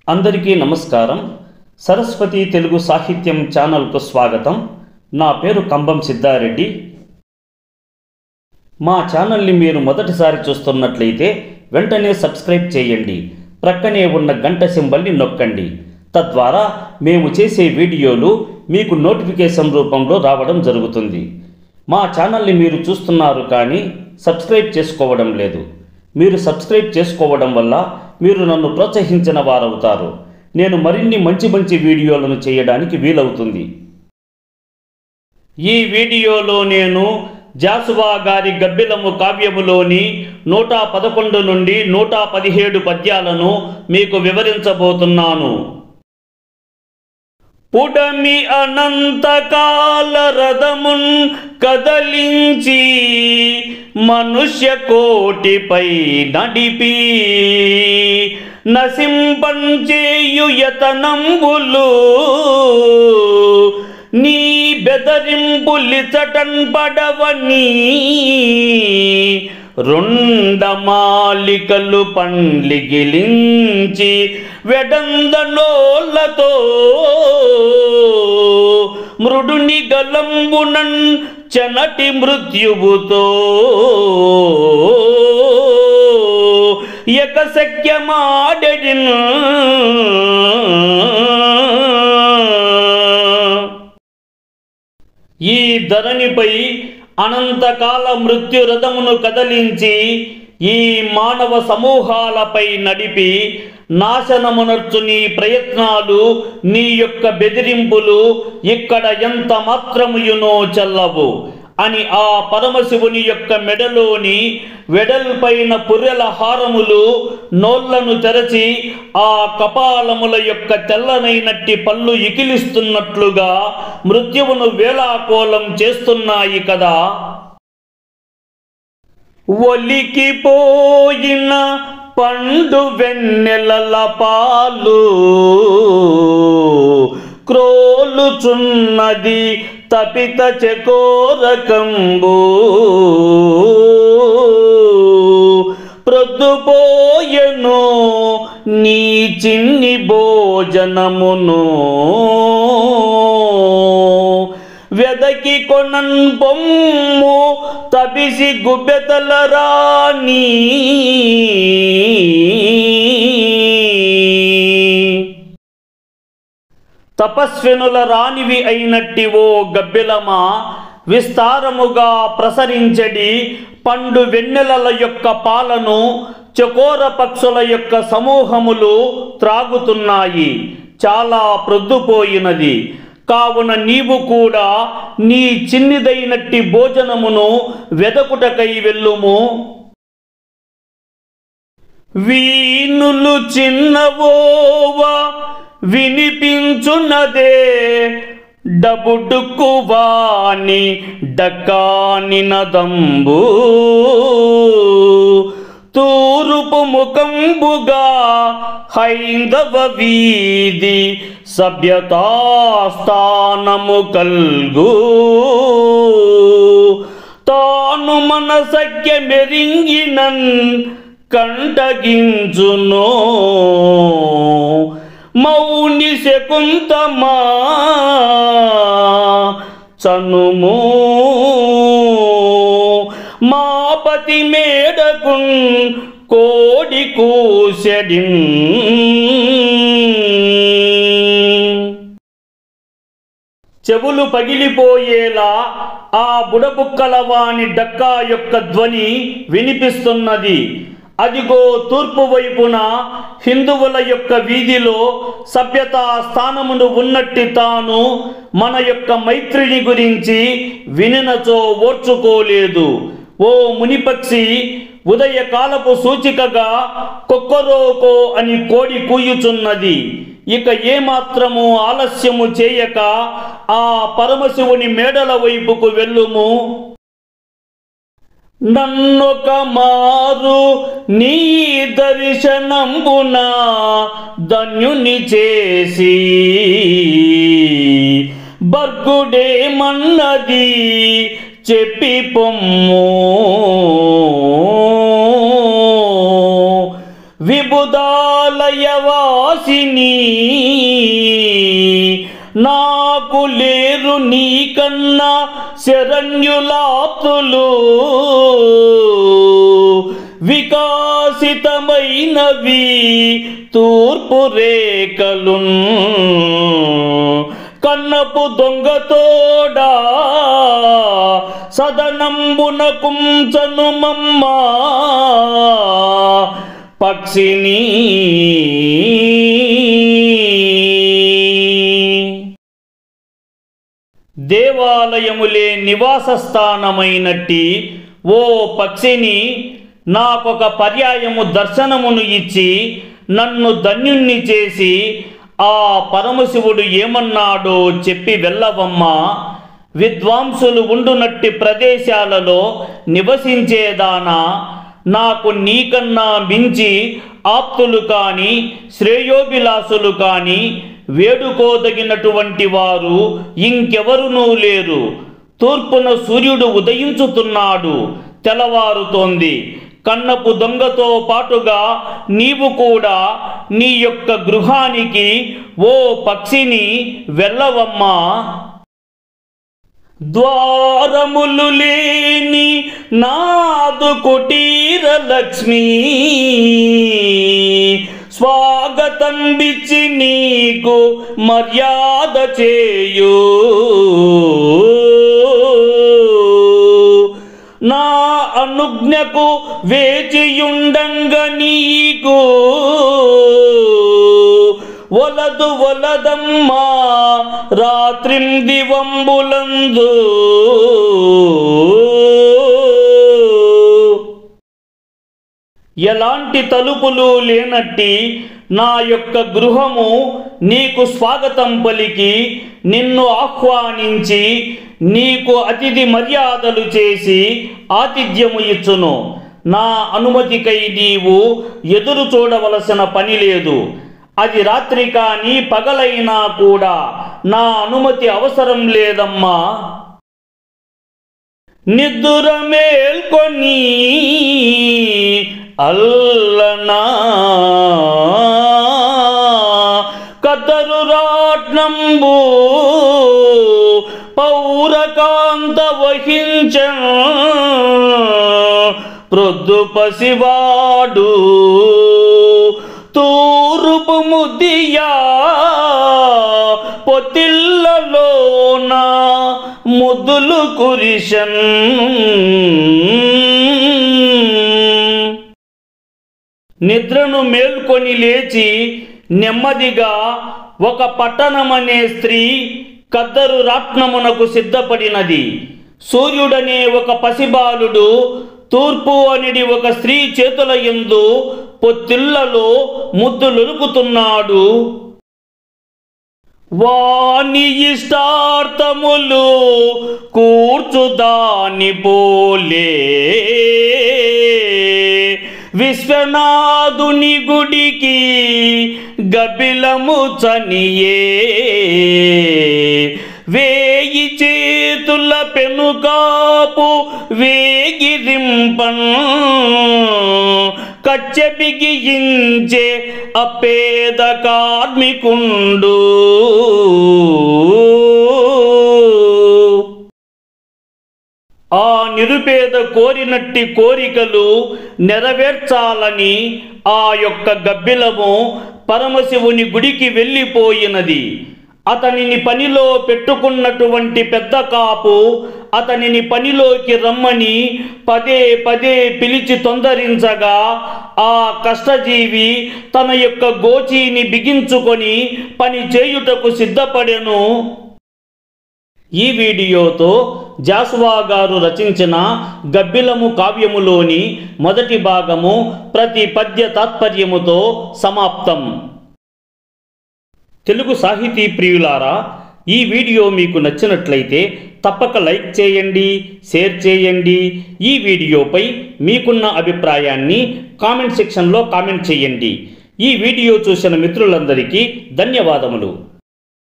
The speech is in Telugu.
అందరికీ నమస్కారం. సరస్వతి తెలుగు సాహిత్యం ఛానల్కు స్వాగతం. నా పేరు కంబం సిద్ధారెడ్డి. మా ఛానల్ని మీరు మొదటిసారి చూస్తున్నట్లయితే వెంటనే సబ్స్క్రైబ్ చేయండి. ప్రక్కనే ఉన్న గంట సింబల్ని నొక్కండి. తద్వారా మేము చేసే వీడియోలు మీకు నోటిఫికేషన్ రూపంలో రావడం జరుగుతుంది. మా ఛానల్ని మీరు చూస్తున్నారు కానీ సబ్స్క్రైబ్ చేసుకోవడం లేదు. మీరు సబ్స్క్రైబ్ చేసుకోవడం వల్ల మీరు నన్ను ప్రోత్సహించిన వారవుతారు. నేను మరిన్ని మంచి వీడియోలను చేయడానికి వీలవుతుంది. ఈ వీడియోలో నేను జాసువా గారి గబ్బిలము కావ్యములోని 111 నుండి 117 పద్యాలను మీకు వివరించబోతున్నాను. పుడమి అనంతకాల రథమున్ కదలించి మనుష్య కోటిపై నడిపి నసింపంచేయు యతనంబులు నీ బెదరింపులిచటన్ పడవని రుండమాలికలు పండ్లిగిలించి వెడందనోళ్ళతో మృడుని గలంబునన్ చనటి మృత్యువుతో యకశక్యమాడెడిన్ ఈ ధరణిపై అనంతకాల మృత్యు రథమును కదలించి ఈ మానవ సమూహాలపై నడిపి నాశనమునర్చు నీ ప్రయత్నాలు, నీ యొక్క బెదిరింపులు ఇక్కడ ఎంత మాత్రముయునో చెల్లవు అని ఆ పరమశివుని యొక్క మెడలోని వెడల్పైన పుర్రెల హారములు నోళ్లను తెరచి ఆ కపాలముల యొక్క తెల్లనైనట్టి పళ్ళు ఇకిలిస్తున్నట్లుగా మృత్యువును వేలాకోలం చేస్తున్నాయి కదా. ఒలికిపోయిన పండు వెన్నెలల పాలు క్రోలుచున్నది తపిత చకోరకంబు ప్రొద్దుపోయెను నీ చిన్ని భోజనమును వెదకి కొనన్ పొమ్ము తబిసి గుబ్బెతల రాణి తపస్వినుల రాణివి అయినట్టి ఓ గబ్బిలమా, విస్తారముగా ప్రసరించడి పండు వెన్నెలల యొక్క పాలను చకోర పక్షుల యొక్క సమూహములు త్రాగుతున్నాయి. చాలా ప్రొద్దుపోయినది కావున నీవు కూడా నీ చిన్నిదైనట్టి భోజనమును వెదకుటకై వెళ్ళుము. వీనులు చిన్నవోవా వినిపించున్నదే డబుడుక్కువాని డక్కాని నదంబు తూరుపు ముఖంబుగా హైందవ వీధి సభ్యతాస్థానము కల్గు తాను మనసఖ్య మెరింగినన్ కంటగించును మౌని శకుంతమా చనుము మాపతి మేడకున్ కోడి కూసెడిన్ చెవులు పగిలిపోయేలా ఆ బుడబుక్కలవాని డక్కా యొక్క ధ్వని వినిపిస్తున్నది. అదిగో తూర్పు వైపున హిందువుల యొక్క వీధిలో సభ్యతా స్థానమును ఉన్నట్టి తాను మన యొక్క మైత్రిని గురించి వినినచో ఓర్చుకోలేదు. ఓ మునిపక్షి, ఉదయకాలపు సూచికగా కొక్కరోకో అని కోడి కూయుచున్నది. ఇక ఏమాత్రము ఆలస్యము చేయక ఆ పరమశివుని మేడల వైపుకు వెళ్ళుము. నన్నొక మారు నీ దర్శనంబున ధన్యుని చేసి బర్గుడేమన్నది చెప్పి పొమ్ము విబుదాలయ హిమాలయవాసిని నాకు లేరు నీకన్నా శరణ్యులాప్తులు వికాసితమైనవి తూర్పు రేఖలున్ కన్నపు దొంగతోడా సదనంబున కుంచను మమ్మ పక్షిని. దేవాలయములే నివాస స్థానమైనట్టి ఓ పక్షిని, నాకొక పర్యాయము దర్శనమును ఇచ్చి నన్ను ధన్యుణ్ణి చేసి ఆ పరమశివుడు ఏమన్నాడో చెప్పి వెళ్ళవమ్మా. విద్వాంసులు ఉండునట్టి ప్రదేశాలలో నివసించేదానా, నాకు నీకన్నా మించి ఆప్తులు కానీ శ్రేయోభిలాసులు కానీ వేడుకోదగినటువంటి వారు ఇంకెవరునూ లేరు. తూర్పున సూర్యుడు ఉదయించుతున్నాడు, తెల్లవారుతోంది. కన్నపు దొంగతో పాటుగా నీవు కూడా నీ యొక్క గృహానికి ఓ పక్షిని వెళ్ళవమ్మా. ద్వారములు లేని నాదు కుటీర లక్ష్మి స్వాగతం బిచ్చి నీకు మర్యాద చేయు. నా అనుజ్ఞకు వేచియుండంగ నీకు వలదు వలదమ్మా రాత్రిం దివంబులందు. ఎలాంటి తలుపులు లేనట్టి నా యొక్క గృహము నీకు స్వాగతం పలికి నిన్ను ఆహ్వానించి నీకు అతిథి మర్యాదలు చేసి ఆతిథ్యము ఇచ్చును. నా అనుమతికై నీవు ఎదురు చూడవలసిన పని లేదు. అది రాత్రి కానీ పగలైనా కూడా నా అనుమతి అవసరం లేదమ్మా. నిద్దుర మేల్కొని అల్లనా కద్దరు రాట్నంబు పౌరకాంత వహించ ప్రొద్దు పసివాడు తూరుపు ముదియా పొతిల్లలోన ముద్దులు కురిషన్. నిద్రను మేల్కొని లేచి నెమ్మదిగా ఒక పట్టణమనే స్త్రీ కద్దరు రాట్నమునకు సిద్ధపడినది. సూర్యుడనే ఒక పసిబాలుడు తూర్పు అనిడి ఒక స్త్రీ చేతుల యందు పొత్తిళ్లలో ముద్దులొలుకుతున్నాడు. వాని ఇష్టార్థములు కూర్చుదాని పోలే విశ్వనాథుని గుడికి గబిలము చనియే. వేయి చేతుల పెనుకాపు వేగిరింపన్ కచ్చె బిగించే అపేద కార్మికుండు. ఆ నిరుపేద కోరినట్టి కోరికలు నెరవేర్చాలని ఆ యొక్క గబ్బిలము పరమశివుని గుడికి వెళ్ళిపోయినది. అతనిని పనిలో పెట్టుకున్నటువంటి పెద్ద కాపు అతనిని పనిలోకి రమ్మని పదే పదే పిలిచి తొందరించగా ఆ కష్టజీవి తన యొక్క గోచీని బిగించుకొని పని చేయుటకు సిద్ధపడెను. ఈ వీడియోతో జాసువా గారు రచించిన గబ్బిలము కావ్యములోని మొదటి భాగము ప్రతి పద్య తాత్పర్యముతో సమాప్తం. తెలుగు సాహితీ ప్రియులారా, ఈ వీడియో మీకు నచ్చినట్లయితే తప్పక లైక్ చేయండి, షేర్ చేయండి. ఈ వీడియోపై మీకున్న అభిప్రాయాన్ని కామెంట్ సెక్షన్లో కామెంట్ చేయండి. ఈ వీడియో చూసిన మిత్రులందరికీ ధన్యవాదములు.